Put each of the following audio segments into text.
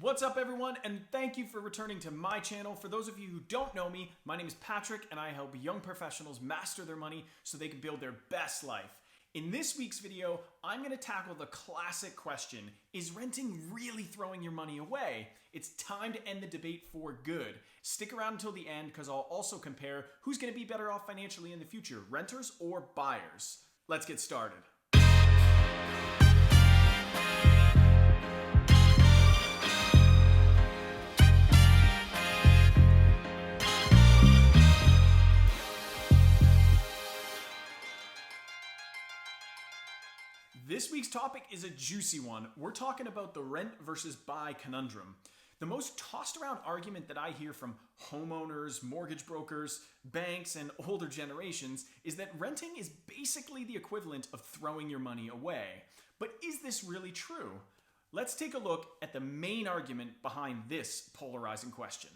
What's up everyone, and thank you for returning to my channel. For those of you who don't know me, my name is Patrick and I help young professionals master their money so they can build their best life. In this week's video, I'm going to tackle the classic question, is renting really throwing your money away? It's time to end the debate for good. Stick around until the end because I'll also compare who's going to be better off financially in the future, renters or buyers. Let's get started. This week's topic is a juicy one. We're talking about the rent versus buy conundrum. The most tossed around argument that I hear from homeowners, mortgage brokers, banks, and older generations is that renting is basically the equivalent of throwing your money away. But is this really true? Let's take a look at the main argument behind this polarizing question.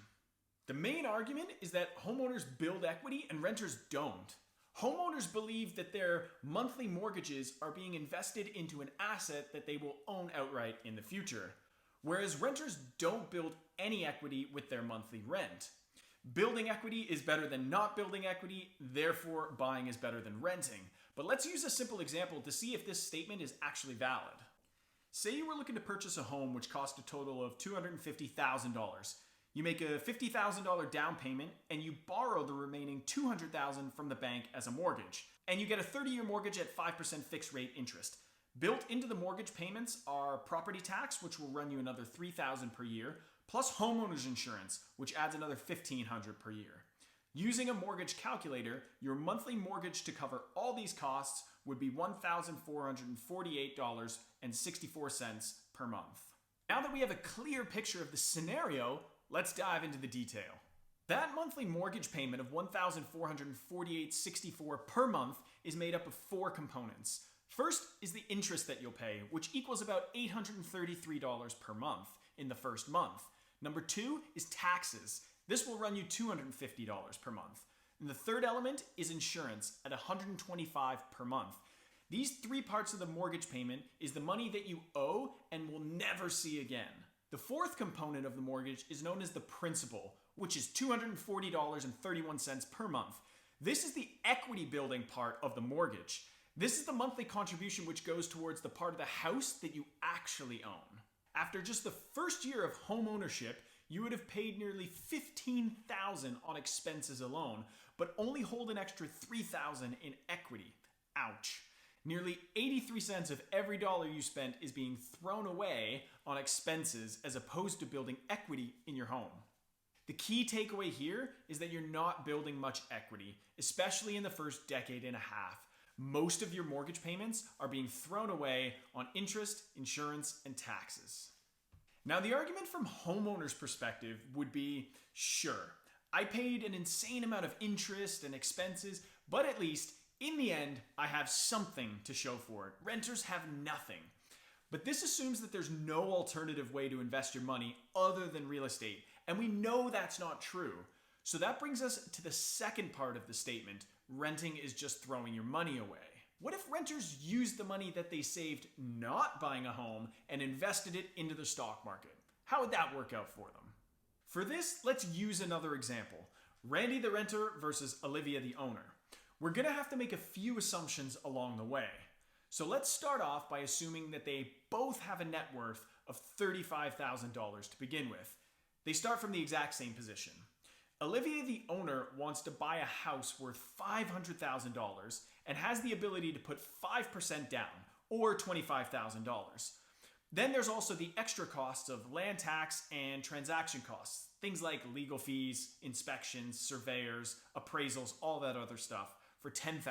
The main argument is that homeowners build equity and renters don't. Homeowners believe that their monthly mortgages are being invested into an asset that they will own outright in the future, whereas renters don't build any equity with their monthly rent. Building equity is better than not building equity, therefore buying is better than renting. But let's use a simple example to see if this statement is actually valid. Say you were looking to purchase a home which cost a total of $250,000. You make a $50,000 down payment and you borrow the remaining $200,000 from the bank as a mortgage. And you get a 30-year mortgage at 5% fixed rate interest. Built into the mortgage payments are property tax, which will run you another $3,000 per year, plus homeowner's insurance, which adds another $1,500 per year. Using a mortgage calculator, your monthly mortgage to cover all these costs would be $1,448.64 per month. Now that we have a clear picture of the scenario, let's dive into the detail. That monthly mortgage payment of $1,448.64 per month is made up of four components. First is the interest that you'll pay, which equals about $833 per month in the first month. Number two is taxes. This will run you $250 per month. And the third element is insurance at $125 per month. These three parts of the mortgage payment is the money that you owe and will never see again. The fourth component of the mortgage is known as the principal, which is $240.31 per month. This is the equity building part of the mortgage. This is the monthly contribution which goes towards the part of the house that you actually own. After just the first year of home ownership, you would have paid nearly $15,000 on expenses alone, but only hold an extra $3,000 in equity. Ouch. Nearly 83 cents of every dollar you spent is being thrown away on expenses as opposed to building equity in your home. The key takeaway here is that you're not building much equity, especially in the first decade and a half. Most of your mortgage payments are being thrown away on interest, insurance, and taxes. Now, the argument from homeowners' perspective would be, sure, I paid an insane amount of interest and expenses, but at least in the end, I have something to show for it. Renters have nothing. But this assumes that there's no alternative way to invest your money other than real estate. And we know that's not true. So that brings us to the second part of the statement. Renting is just throwing your money away. What if renters used the money that they saved not buying a home and invested it into the stock market? How would that work out for them? For this, let's use another example. Randy the renter versus Olivia the owner. We're going to have to make a few assumptions along the way. So let's start off by assuming that they both have a net worth of $35,000 to begin with. They start from the exact same position. Olivia, the owner, wants to buy a house worth $500,000 and has the ability to put 5% down, or $25,000. Then there's also the extra costs of land tax and transaction costs, things like legal fees, inspections, surveyors, appraisals, all that other stuff, for $10,000,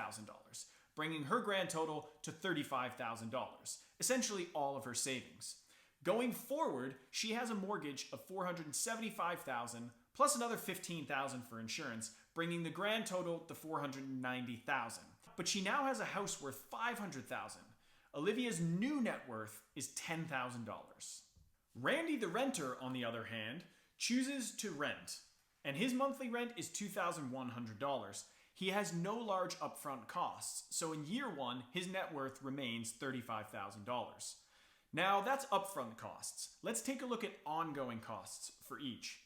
bringing her grand total to $35,000, essentially all of her savings. Going forward, she has a mortgage of $475,000 plus another $15,000 for insurance, bringing the grand total to $490,000. But she now has a house worth $500,000. Olivia's new net worth is $10,000. Randy the renter, on the other hand, chooses to rent, and his monthly rent is $2,100. He has no large upfront costs, so in year one, his net worth remains $35,000. Now that's upfront costs. Let's take a look at ongoing costs for each.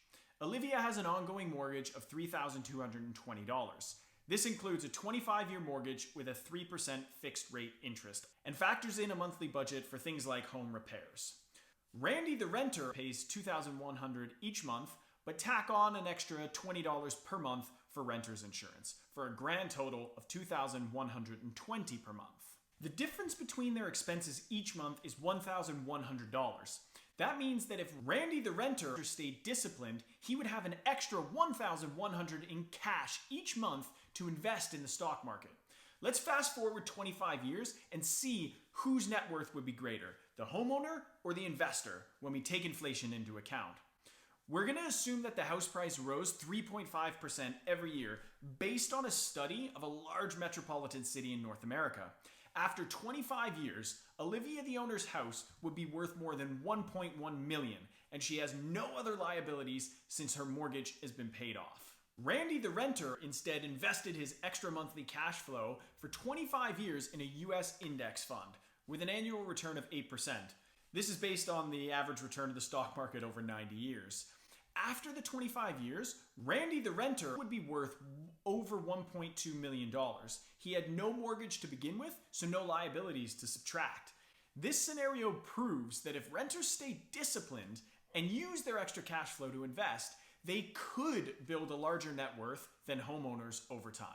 Olivia has an ongoing mortgage of $3,220. This includes a 25-year mortgage with a 3% fixed rate interest and factors in a monthly budget for things like home repairs. Randy, the renter, pays $2,100 each month, but tack on an extra $20 per month for renter's insurance, for a grand total of $2,120 per month. The difference between their expenses each month is $1,100. That means that if Randy, the renter, stayed disciplined, he would have an extra $1,100 in cash each month to invest in the stock market. Let's fast forward 25 years and see whose net worth would be greater, the homeowner or the investor, when we take inflation into account. We're going to assume that the house price rose 3.5% every year based on a study of a large metropolitan city in North America. After 25 years, Olivia, the owner's house would be worth more than $1.1 million, and she has no other liabilities since her mortgage has been paid off. Randy, the renter, instead invested his extra monthly cash flow for 25 years in a US index fund with an annual return of 8%. This is based on the average return of the stock market over 90 years. After the 25 years, Randy, the renter, would be worth over $1.2 million. He had no mortgage to begin with, so no liabilities to subtract. This scenario proves that if renters stay disciplined and use their extra cash flow to invest, they could build a larger net worth than homeowners over time.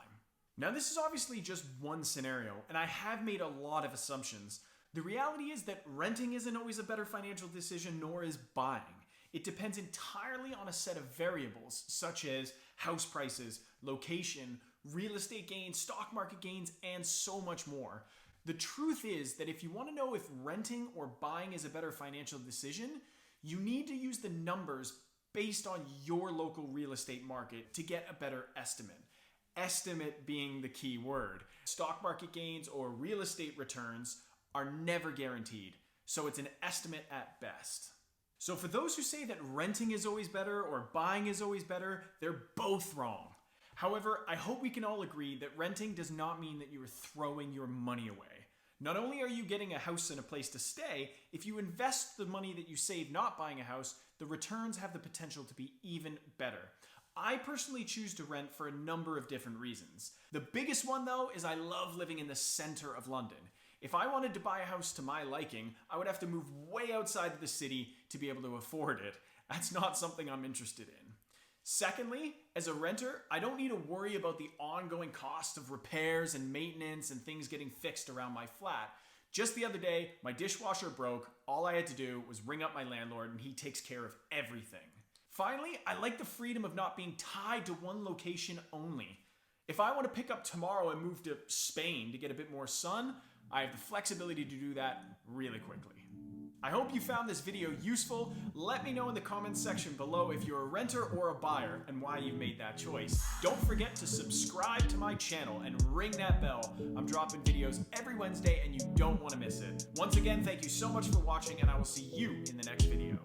Now, this is obviously just one scenario, and I have made a lot of assumptions. The reality is that renting isn't always a better financial decision, nor is buying. It depends entirely on a set of variables, such as house prices, location, real estate gains, stock market gains, and so much more. The truth is that if you want to know if renting or buying is a better financial decision, you need to use the numbers based on your local real estate market to get a better estimate. Estimate being the key word. Stock market gains or real estate returns are never guaranteed, so it's an estimate at best. So for those who say that renting is always better or buying is always better, they're both wrong. However, I hope we can all agree that renting does not mean that you are throwing your money away. Not only are you getting a house and a place to stay, if you invest the money that you save not buying a house, the returns have the potential to be even better. I personally choose to rent for a number of different reasons. The biggest one, though, is I love living in the center of London. If I wanted to buy a house to my liking, I would have to move way outside of the city to be able to afford it. That's not something I'm interested in. Secondly, as a renter, I don't need to worry about the ongoing cost of repairs and maintenance and things getting fixed around my flat. Just the other day, my dishwasher broke. All I had to do was ring up my landlord and he takes care of everything. Finally, I like the freedom of not being tied to one location only. If I want to pick up tomorrow and move to Spain to get a bit more sun, I have the flexibility to do that really quickly. I hope you found this video useful. Let me know in the comments section below if you're a renter or a buyer and why you've made that choice. Don't forget to subscribe to my channel and ring that bell. I'm dropping videos every Wednesday and you don't want to miss it. Once again, thank you so much for watching and I will see you in the next video.